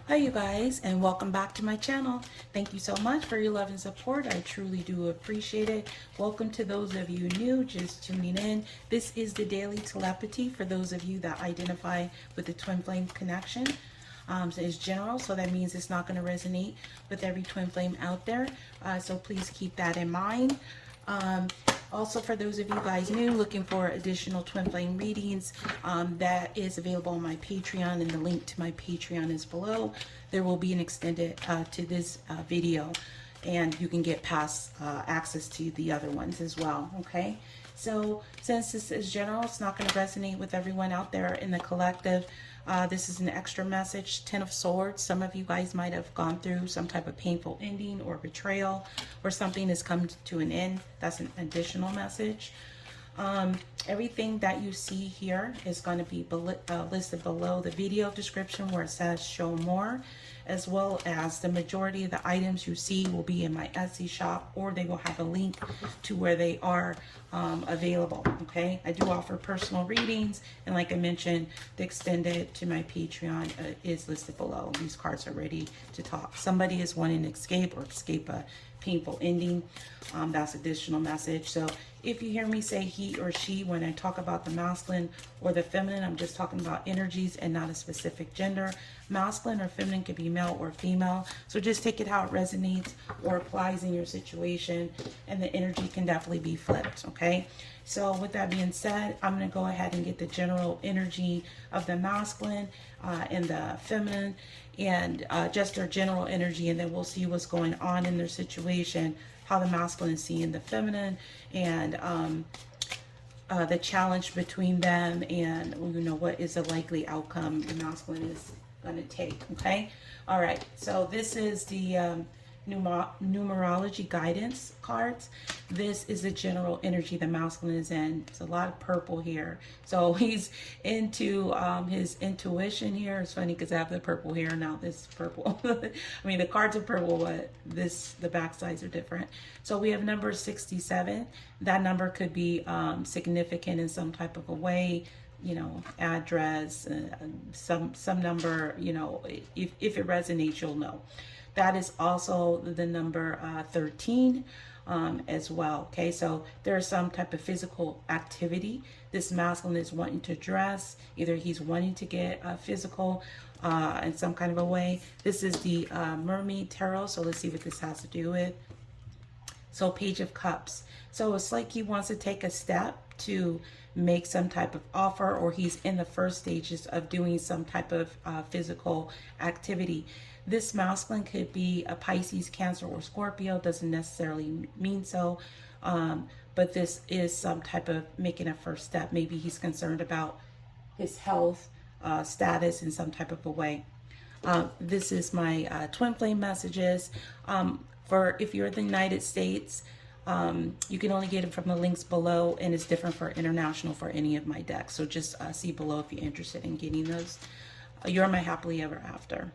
Hi you guys, and welcome back to my channel. Thank you so much for your love and support. I truly do appreciate it. Welcome to those of you new just tuning in. This is the daily telepathy for those of you that identify with the twin flame connection. So it's general, so that means it's not going to resonate with every twin flame out there. So please keep that in mind. Also, for those of you guys new looking for additional twin flame readings, that is available on my Patreon, and the link to my Patreon is below. There will be an extended to this video, and you can get past access to the other ones as well. Okay, so since this is general, it's not going to resonate with everyone out there in the collective. This is an extra message. 10 of Swords. Some of you guys might have gone through some type of painful ending or betrayal, or something has come to an end. That's an additional message. Everything that you see here is going to be listed below the video description where it says show more, as well as the majority of the items you see will be in my Etsy shop, or they will have a link to where they are available. Okay, I do offer personal readings, and like I mentioned, the extended to my Patreon is listed below. These cards are ready to talk. Somebody is wanting to escape or escape a painful ending. That's additional message. So if you hear me say he or she when I talk about the masculine or the feminine, I'm just talking about energies and not a specific gender. Masculine or feminine could be male or female. So just take it how it resonates or applies in your situation, and the energy can definitely be flipped. Okay, so with that being said, I'm going to go ahead and get the general energy of the masculine and the feminine, and just their general energy, and then we'll see what's going on in their situation, how the masculine is seeing the feminine, and the challenge between them, and what is the likely outcome the masculine is going to take. Okay, all right, so this is the numerology guidance cards. This is the general energy the masculine is in. It's a lot of purple here, so he's into his intuition here. It's funny because I have the purple here now. This purple I mean, the cards are purple, but the back sides are different. So we have number 67. That number could be significant in some type of a way, address, some number, if it resonates, you'll know. That is also the number 13 as well. Okay, so there is some type of physical activity this masculine is wanting to address. Either he's wanting to get physical in some kind of a way. This is the Mermaid Tarot, so let's see what this has to do with. So Page of Cups. So it's like he wants to take a step to make some type of offer, or he's in the first stages of doing some type of physical activity. This masculine could be a Pisces, Cancer, or Scorpio. Doesn't necessarily mean so, but this is some type of making a first step. Maybe he's concerned about his health status in some type of a way. This is my twin flame messages. For if you're in the United States, you can only get it from the links below, and it's different for international for any of my decks. So just see below if you're interested in getting those. You're my happily ever after.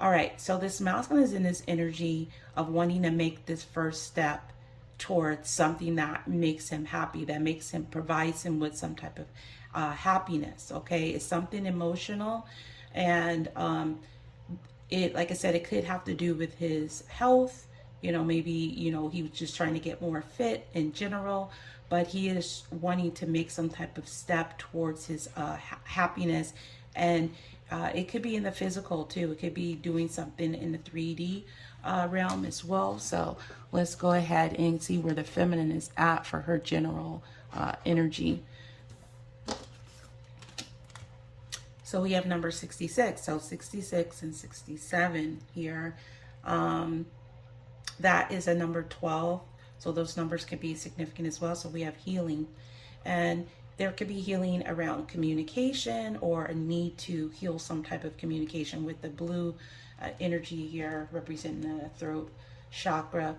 All right, so this masculine is in this energy of wanting to make this first step towards something that makes him happy, that makes him, provides him with some type of happiness. Okay, it's something emotional, and like I said, it could have to do with his health. Maybe, he was just trying to get more fit in general, but he is wanting to make some type of step towards his happiness. And it could be in the physical too. It could be doing something in the 3D realm as well. So let's go ahead and see where the feminine is at for her general energy. So we have number 66. So 66 and 67 here. That is a number 12. So those numbers can be significant as well. So we have healing, and there could be healing around communication, or a need to heal some type of communication with the blue energy here representing the throat chakra.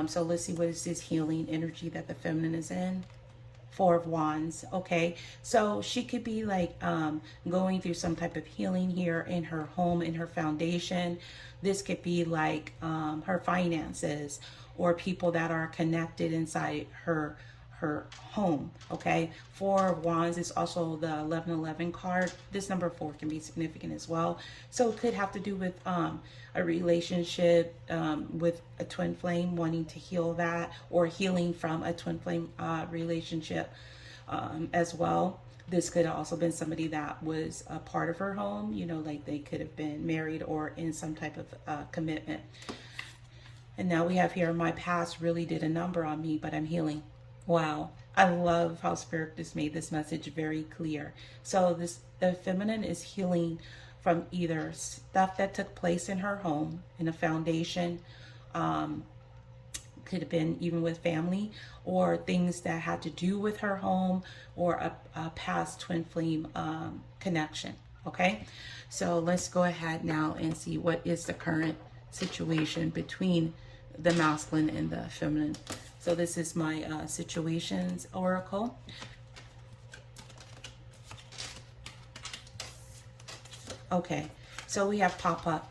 So let's see, what is this healing energy that the feminine is in? Four of Wands. Okay, so she could be like going through some type of healing here in her home, in her foundation. This could be like her finances, or people that are connected inside her her home. Okay, Four of Wands is also the 1111 card. This number 4 can be significant as well. So it could have to do with a relationship with a twin flame, wanting to heal that, or healing from a twin flame relationship as well. This could have also been somebody that was a part of her home, you know, like they could have been married or in some type of commitment. And now we have here, my past really did a number on me, but I'm healing. Wow. I love how Spirit just made this message very clear. So the feminine is healing from either stuff that took place in her home, in a foundation, could have been even with family, or things that had to do with her home, or a past twin flame connection. Okay, so let's go ahead now and see what is the current situation between the masculine and the feminine. So this is my situations oracle. Okay, so we have pop up.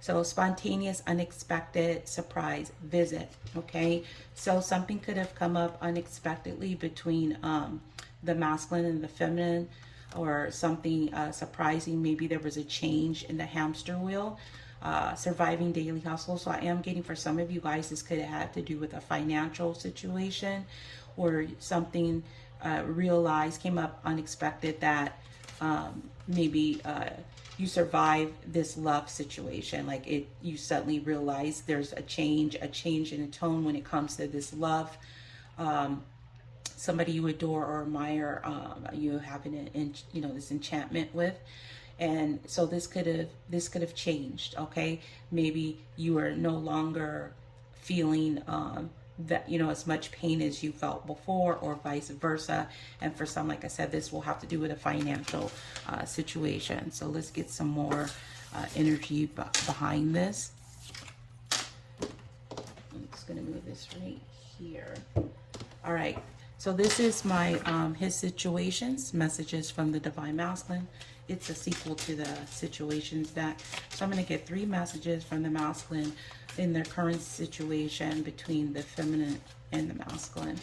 So spontaneous, unexpected, surprise visit. Okay, so something could have come up unexpectedly between the masculine and the feminine, or something surprising. Maybe there was a change in the hamster wheel. Surviving daily hustle. So I am getting, for some of you guys, this could have had to do with a financial situation, or something realized, came up unexpected, that maybe you survive this love situation. Like you suddenly realize there's a change in a tone when it comes to this love. Somebody you adore or admire, you have this enchantment with. And so this could have changed. Okay, maybe you are no longer feeling that, as much pain as you felt before, or vice versa. And for some, like I said, this will have to do with a financial situation. So let's get some more energy behind this. I'm just gonna move this right here. All right, so this is my his situations, messages from the Divine Masculine. It's a sequel to the situations deck. So I'm going to get 3 messages from the masculine in their current situation between the feminine and the masculine.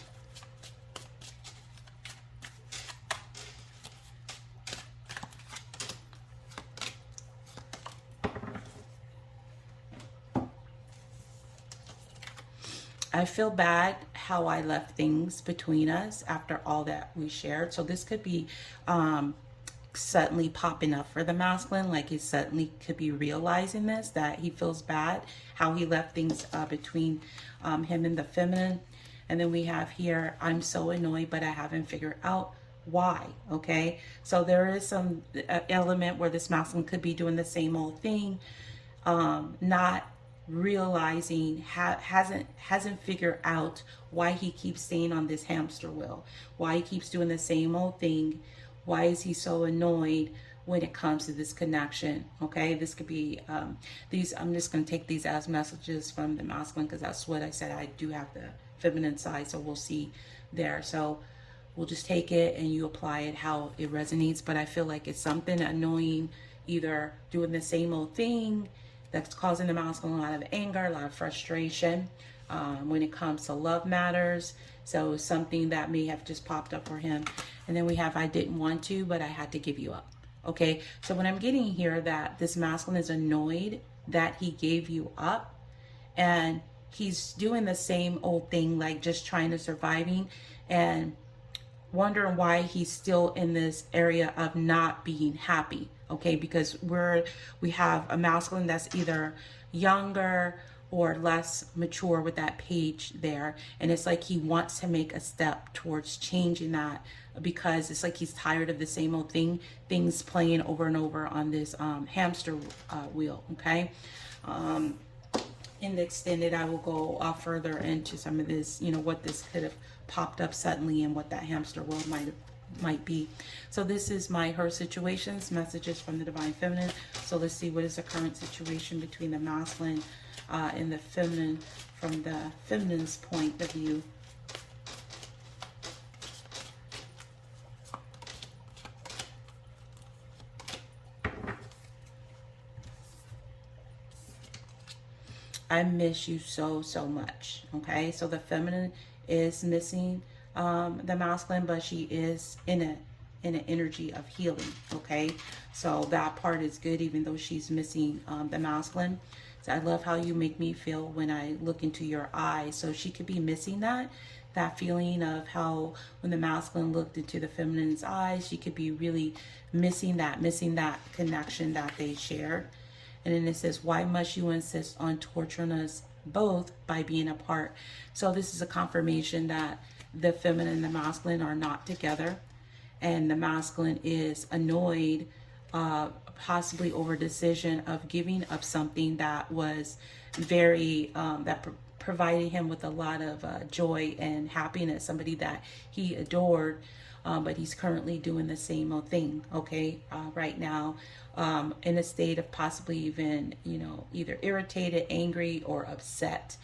I feel bad how I left things between us after all that we shared. So this could be suddenly popping up for the masculine, like he suddenly could be realizing this, that he feels bad how he left things between him and the feminine. And then we have here, I'm so annoyed, but I haven't figured out why. Okay, so there is some element where this masculine could be doing the same old thing, not realizing, hasn't figured out why he keeps staying on this hamster wheel, why he keeps doing the same old thing. Why is he so annoyed when it comes to this connection? Okay, this could be these. I'm just going to take these as messages from the masculine, because that's what I said. I do have the feminine side, so we'll see there. So we'll just take it and you apply it how it resonates. But I feel like it's something annoying, either doing the same old thing that's causing the masculine a lot of anger, a lot of frustration when it comes to love matters. So something that may have just popped up for him. And then we have, I didn't want to, but I had to give you up. Okay, so when I'm getting here that this masculine is annoyed that he gave you up, and he's doing the same old thing, like just trying to surviving, and wondering why he's still in this area of not being happy. Okay, because we have a masculine that's either younger or less mature with that page there, and it's like he wants to make a step towards changing that, because it's like he's tired of the same old things playing over and over on this hamster wheel. Okay, in the extended, I will go further into some of this, what this could have popped up suddenly and what that hamster wheel might be. So this is her situations, messages from the Divine Feminine. So let's see, what is the current situation between the masculine and the feminine from the feminine's point of view. I miss you so much. Okay, so the feminine is missing the masculine, but she is in an energy of healing. Okay, so that part is good, even though she's missing the masculine. So I love how you make me feel when I look into your eyes. So she could be missing that feeling of how when the masculine looked into the feminine's eyes, she could be really missing that connection that they shared. And then it says, why must you insist on torturing us both by being apart? So this is a confirmation that the feminine and the masculine are not together, and the masculine is annoyed, possibly over decision of giving up something that was very provided him with a lot of joy and happiness, somebody that he adored, but he's currently doing the same old thing, okay, right now, in a state of possibly even, either irritated, angry, or upset,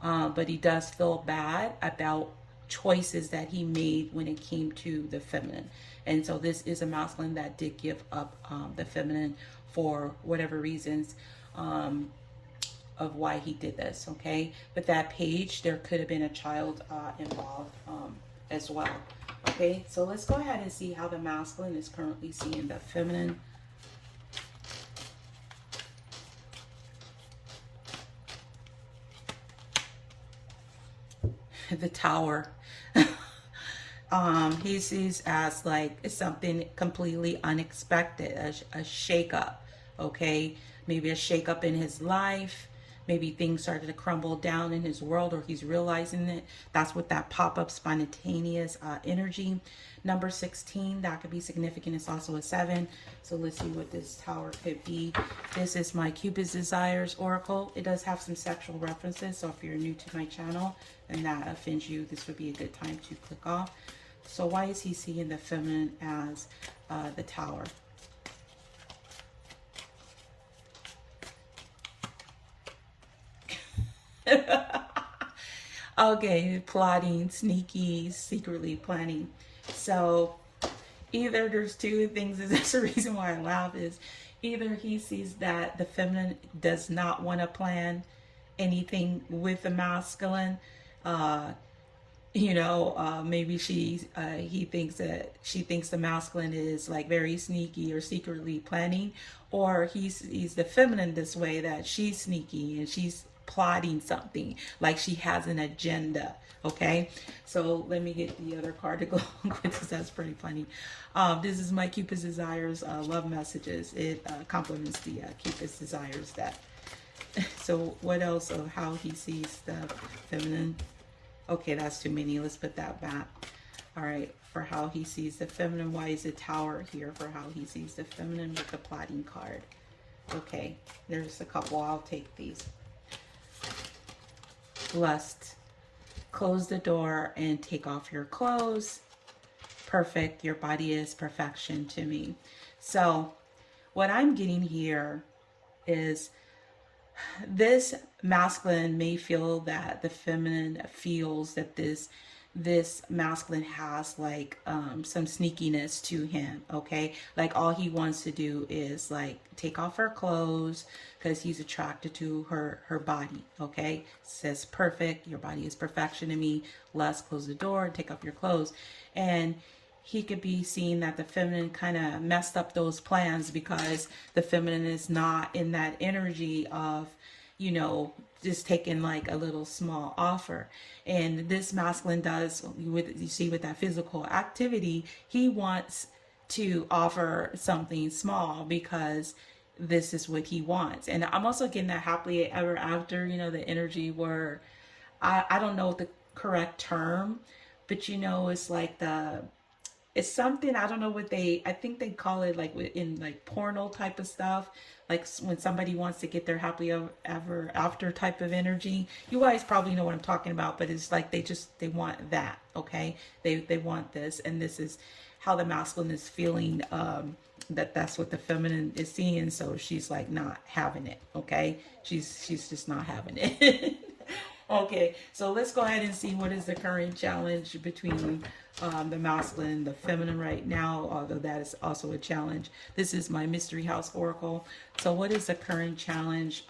but he does feel bad about choices that he made when it came to the feminine. And so this is a masculine that did give up the feminine for whatever reasons, of why he did this, okay? But that page, there could have been a child involved as well, okay? So let's go ahead and see how the masculine is currently seeing the feminine. The Tower. He sees as like something completely unexpected, a shakeup, okay? Maybe a shakeup in his life. Maybe things started to crumble down in his world, or he's realizing it. That's what that pop-up spontaneous energy. Number 16, that could be significant. It's also a 7. So let's see what this Tower could be. This is my Cupid's Desires Oracle. It does have some sexual references, so if you're new to my channel and that offends you, this would be a good time to click off. So why is he seeing the feminine as the Tower? Okay, plotting, sneaky, secretly planning. So either there's two things. That's the reason why I laugh, is either he sees that the feminine does not want to plan anything with the masculine. Maybe he thinks that she thinks the masculine is like very sneaky or secretly planning, or he's the feminine this way, that she's sneaky and she's plotting something, like she has an agenda. Okay, so let me get the other card to go with this. That's pretty funny. This is my Cupid's Desires love messages. It complements the Cupid's Desires that. So what else of how he sees the feminine? Okay, that's too many. Let's put that back. All right, for how he sees the feminine. Why is the Tower here for how he sees the feminine with the plotting card? Okay, there's a couple. I'll take these. Lust. Close the door and take off your clothes. Perfect. Your body is perfection to me. So what I'm getting here is this masculine may feel that the feminine feels that this masculine has like some sneakiness to him, okay? Like all he wants to do is like take off her clothes because he's attracted to her body, okay? It says perfect, your body is perfection to me. Let's close the door and take off your clothes. And he could be seeing that the feminine kind of messed up those plans because the feminine is not in that energy of, just taking like a little small offer. And this masculine does, you see with that physical activity, he wants to offer something small because this is what he wants. And I'm also getting that happily ever after, the energy where I don't know the correct term, but it's like it's something, I don't know what I think they call it like in like porno type of stuff. Like when somebody wants to get their happily ever after type of energy. You guys probably know what I'm talking about, but it's like they want that, okay? They want this, and this is how the masculine is feeling, that's what the feminine is seeing. So she's like not having it, okay? She's just not having it. Okay, so let's go ahead and see what is the current challenge between the masculine and the feminine right now, although that is also a challenge. This is my Mystery House Oracle. So what is the current challenge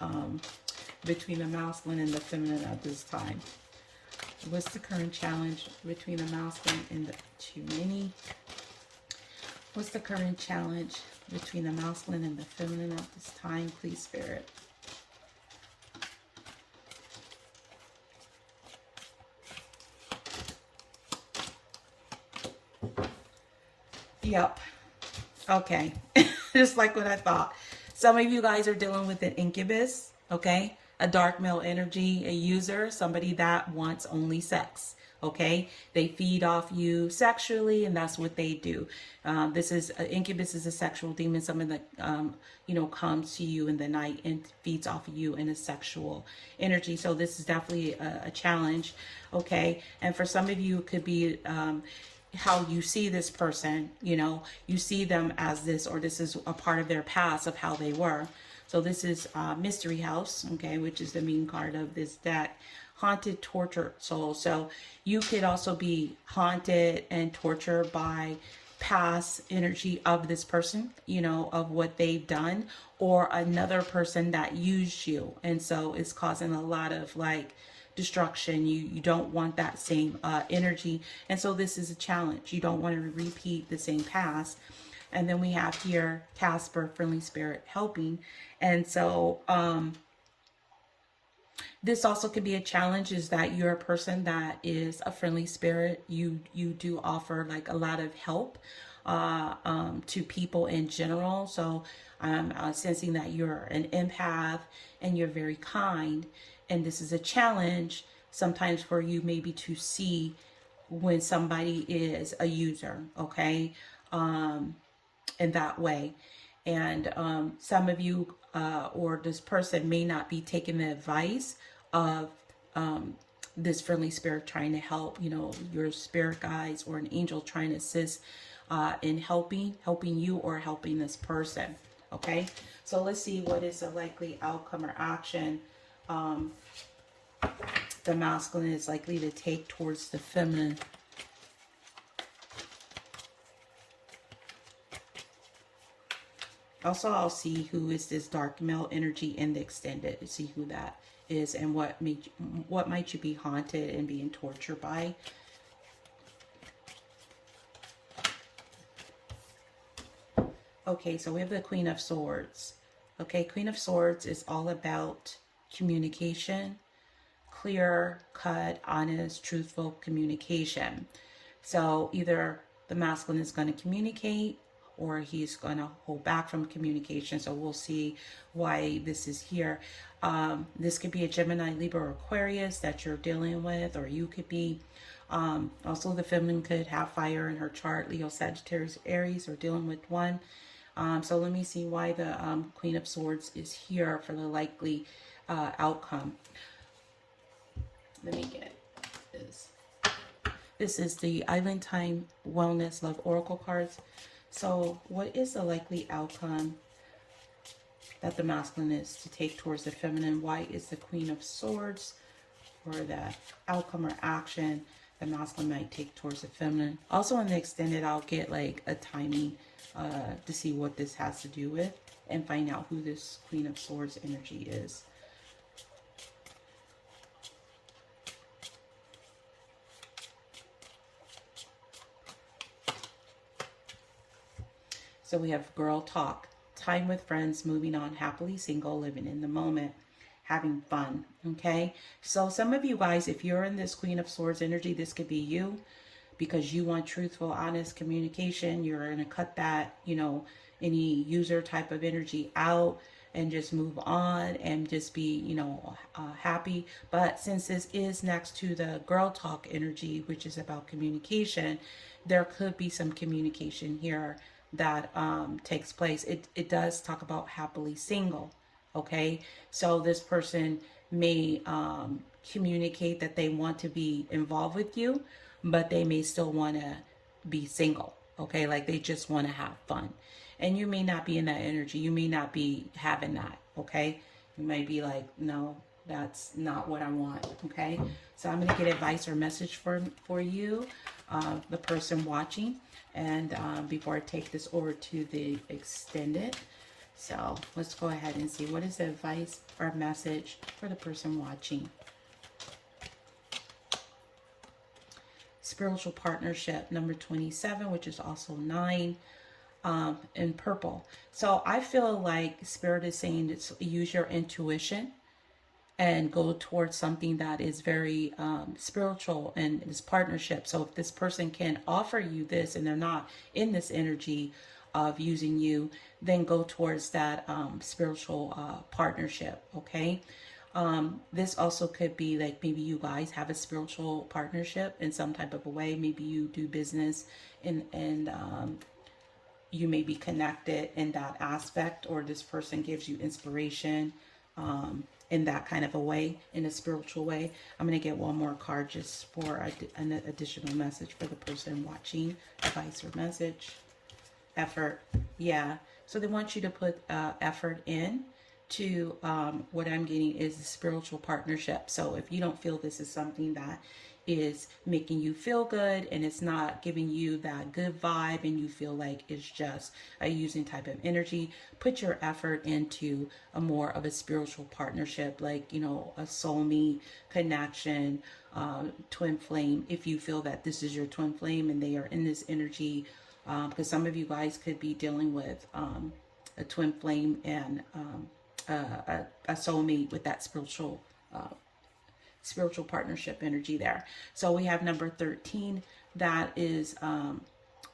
between the masculine and the feminine at this time? What's the current challenge between the masculine and the too many? What's the current challenge between the masculine and the feminine at this time, please, Spirit? Yep. Okay. Just like what I thought. Some of you guys are dealing with an incubus, okay? A dark male energy, a user, somebody that wants only sex, okay? They feed off you sexually, and that's what they do. This is, incubus is a sexual demon, someone that, you know, comes to you in the night and feeds off of you in a sexual energy. So this is definitely a challenge, okay? And for some of you, it could be, how you see this person, you know, you see them as this, or this is a part of their past of how they were. So this is Mystery House, okay, which is the main card of this deck. Haunted, tortured soul. So you could also be haunted and tortured by past energy of this person, you know, of what they've done, or another person that used you. And so it's causing a lot of like destruction. You don't want that same energy, and so this is a challenge. You don't want to repeat the same past. And then we have here Casper, friendly spirit, helping. And so this also could be a challenge, is that you're a person that is a friendly spirit. You do offer like a lot of help to people in general. So I'm sensing that you're an empath and you're very kind. And this is a challenge sometimes for you maybe to see when somebody is a user, okay, in that way. And some of you or this person may not be taking the advice of this friendly spirit trying to help, you know, your spirit guides or an angel trying to assist in helping you or helping this person, okay? So let's see what is a likely outcome or action the masculine is likely to take towards the feminine. Also, I'll see who is this dark male energy in the extended, to see who that is and what might you be haunted and being tortured by. Okay, so we have the Queen of Swords. Okay, Queen of Swords is all about communication, clear cut, honest, truthful communication. So either the masculine is going to communicate or he's going to hold back from communication. So we'll see why this is here. This could be a Gemini, Libra, or Aquarius that you're dealing with, or you could be. Also, the feminine could have fire in her chart, Leo, Sagittarius, Aries, or dealing with one. So let me see why the Queen of Swords is here for the likely outcome. Let me get this. This is the Island Time Wellness Love Oracle cards. So what is the likely outcome that the masculine is to take towards the feminine? Why is the Queen of Swords, or the outcome or action the masculine might take towards the feminine? Also in the extended, I'll get like a timing to see what this has to do with and find out who this Queen of Swords energy is. So we have girl talk, time with friends, moving on, happily single, living in the moment, having fun, okay? So some of you guys, if you're in this Queen of Swords energy, this could be you, because you want truthful, honest communication. You're going to cut that, you know, any user type of energy out and just move on and just be, you know, happy. But since this is next to the girl talk energy, which is about communication, there could be some communication here that takes place. It does talk about happily single, okay? So this person may communicate that they want to be involved with you, but they may still want to be single, okay? Like they just want to have fun. And you may not be in that energy. You may not be having that, okay? You might be like, no, that's not what I want, okay? So I'm going to get advice or message for you, the person watching. And before I take this over to the extended. So let's go ahead and see what is the advice or message for the person watching. spiritual partnership, number 27, which is also 9, in purple. So I feel like Spirit is saying to use your intuition and go towards something that is very spiritual and this partnership. So if this person can offer you this and they're not in this energy of using you, then go towards that spiritual partnership, okay? This also could be like maybe you guys have a spiritual partnership in some type of a way. Maybe you do business and you may be connected in that aspect, or this person gives you inspiration in that kind of a way, in a spiritual way. I'm going to get one more card just for an additional message for the person watching. Advice or message. Effort. Yeah. So they want you to put effort in to what I'm getting is a spiritual partnership. So if you don't feel this is something that is making you feel good and it's not giving you that good vibe and you feel like it's just a using type of energy, put your effort into a more of a spiritual partnership, like, you know, a soulmate connection, twin flame. If you feel that this is your twin flame and they are in this energy, because some of you guys could be dealing with a twin flame and a soulmate with that spiritual partnership energy there. So we have number 13. That is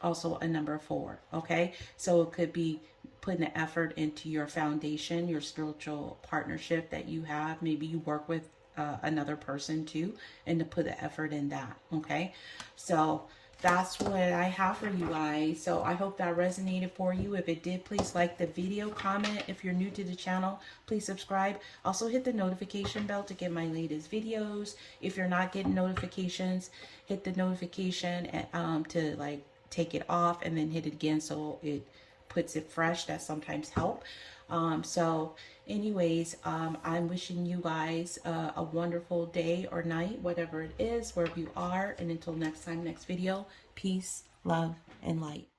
also a number 4. Okay, so it could be putting an effort into your foundation, your spiritual partnership that you have. Maybe you work with another person too, and to put the effort in that. Okay, so that's what I have for you guys. So I hope that resonated for you. If it did, please like the video, comment. If you're new to the channel, please subscribe. Also hit the notification bell to get my latest videos. If you're not getting notifications, hit the notification and, to like take it off and then hit it again so it puts it fresh. That sometimes help. So anyways, I'm wishing you guys a wonderful day or night, whatever it is, wherever you are. And until next time, next video, peace, love, and light.